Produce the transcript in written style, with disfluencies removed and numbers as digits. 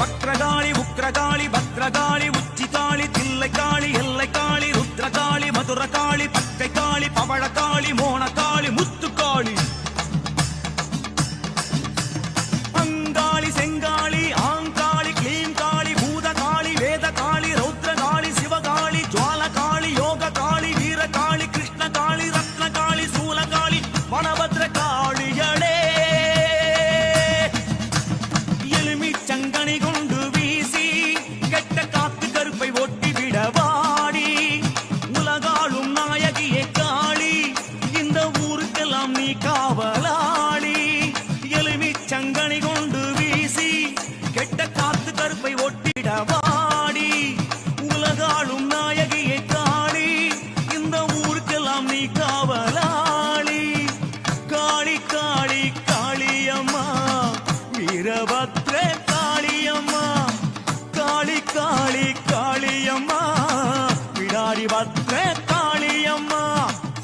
வக்ரகாளி உக்ரகாளி பத்ரகாளி உச்சிகாளி தில்லைக்காளி எல்லைக்காளி ருத்ரகாளி மதுரகாளி பக்கைக்காளி பவழக்காளி மோனகாளி முத்துக்காளி அங்காளி செங்காளி ஆங்காளி க்ளீம்காளி பூதகாளி வேதகாளி ரௌத்ரகாளி சிவகாளி ஜுவாலகாளி யோககாளி வீரகாளி கிருஷ்ணகாளி ரத்னகாளி சூலகாளி வனபத்ரகாளிகளே எலுமிச்சங்கனி கொண்டு வீசி கெட்ட காத்து கருப்பை ஒட்டிவிட வாடி உலகாளும் நாயகியே காளி இந்த ஊருக்கெல்லாம் நீ காவலாளி எலுமிச்சங்கனி கொண்டு வீசி கெட்ட காத்து கருப்பை ஒட்டிவிட வாடி உலகாளும் நாயகியே காளி இந்த ஊருக்கெல்லாம் நீ காவலாளி காளி காளி காளியம்மா வீரபத்ர காளியம்மா காளி காளி காளியம்மா விடாரி பத்ர காளியம்மா